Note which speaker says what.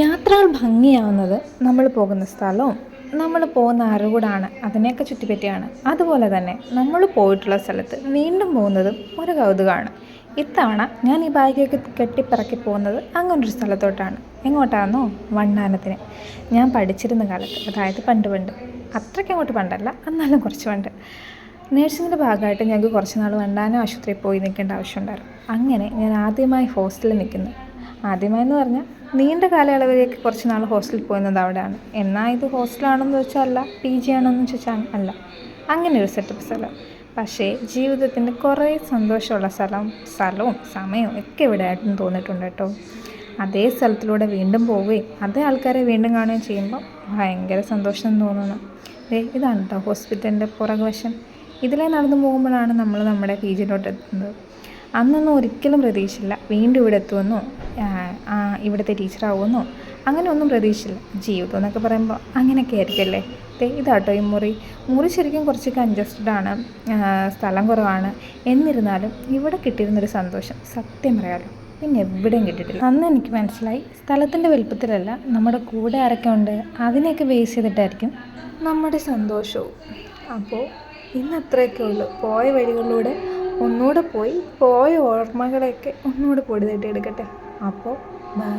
Speaker 1: യാത്രകൾ ഭംഗിയാവുന്നത് നമ്മൾ പോകുന്ന സ്ഥലവും നമ്മൾ പോകുന്ന അറിവൂടാണ്, അതിനെയൊക്കെ ചുറ്റിപ്പറ്റിയാണ്. അതുപോലെ തന്നെ നമ്മൾ പോയിട്ടുള്ള സ്ഥലത്ത് വീണ്ടും പോകുന്നതും ഒരു കൗതുകമാണ്. ഇത്തവണ ഞാൻ ഈ ബാഗൊക്കെ കെട്ടിപ്പിറക്കി പോകുന്നത് അങ്ങനൊരു സ്ഥലത്തോട്ടാണ്. എങ്ങോട്ടാണെന്നോ? വണ്ടാനത്തിന്. ഞാൻ പഠിച്ചിരുന്ന കാലത്ത്, അതായത് പണ്ട് അത്രയ്ക്ക് അങ്ങോട്ട് പണ്ടല്ല, എന്നാലും കുറച്ച് പണ്ട്, നേഴ്സിങ്ങിൻ്റെ ഭാഗമായിട്ട് ഞങ്ങൾക്ക് കുറച്ച് നാൾ വണ്ടാനം ആശുപത്രിയിൽ പോയി നിൽക്കേണ്ട ആവശ്യമുണ്ടായിരുന്നു. അങ്ങനെ ഞാൻ ആദ്യമായി ഹോസ്റ്റലിൽ നിൽക്കുന്നു. ആദ്യമായെന്ന് പറഞ്ഞാൽ നീണ്ട കാലയളവിലേക്ക് കുറച്ച് നാൾ ഹോസ്റ്റലിൽ പോയിരുന്നത് അവിടെയാണ്. എന്നാൽ ഇത് ഹോസ്റ്റലാണെന്ന് ചോദിച്ചാൽ അല്ല, PG ആണെന്ന് ചോദിച്ചാൽ അല്ല, അങ്ങനെ ഒരു സെറ്റപ്പ് സ്ഥലം. പക്ഷേ ജീവിതത്തിൻ്റെ കുറേ സന്തോഷമുള്ള സ്ഥലവും സമയവും ഒക്കെ ഇവിടെ ആയിട്ടും തോന്നിയിട്ടുണ്ട് കേട്ടോ. അതേ സ്ഥലത്തിലൂടെ വീണ്ടും പോവുകയും അതേ ആൾക്കാരെ വീണ്ടും കാണുകയും ചെയ്യുമ്പോൾ ഭയങ്കര സന്തോഷം തോന്നുന്നു. ഇതാണ് കേട്ടോ ഹോസ്പിറ്റലിൻ്റെ പുറകുവശം. ഇതിലേ നടന്നു പോകുമ്പോഴാണ് നമ്മൾ നമ്മുടെ PGയിലോട്ട് എത്തുന്നത്. അന്നൊന്നും ഒരിക്കലും പ്രതീക്ഷിച്ചില്ല വീണ്ടും ഇവിടെ എത്തുമെന്നോ ഇവിടുത്തെ ടീച്ചറാവുമെന്നോ, അങ്ങനെ ഒന്നും പ്രതീക്ഷിച്ചില്ല. ജീവിതം എന്നൊക്കെ പറയുമ്പോൾ അങ്ങനെയൊക്കെ ആയിരിക്കുമല്ലേ. ഇതാട്ടോ ഈ മുറി ശരിക്കും കുറച്ച് കൺജസ്റ്റഡ് ആണ്, സ്ഥലം കുറവാണ്. എന്നിരുന്നാലും ഇവിടെ കിട്ടിയിരുന്നൊരു സന്തോഷം സത്യം പറയാമല്ലോ പിന്നെ എവിടെയും കിട്ടിയിട്ടില്ല. അന്ന് എനിക്ക് മനസ്സിലായി, സ്ഥലത്തിൻ്റെ വലുപ്പത്തിലല്ല, നമ്മുടെ കൂടെ ആരൊക്കെ ഉണ്ട് അതിനെയൊക്കെ ബേസ് ചെയ്തിട്ടായിരിക്കും നമ്മുടെ സന്തോഷവും. അപ്പോൾ ഇന്ന് അത്രയൊക്കെ ഉള്ളൂ. പോയ വഴികളിലൂടെ ഒന്നുകൂടെ പോയ ഓർമ്മകളെയൊക്കെ ഒന്നുകൂടെ പൊടി തട്ടിയെടുക്കട്ടെ. അപ്പോൾ ബൈ.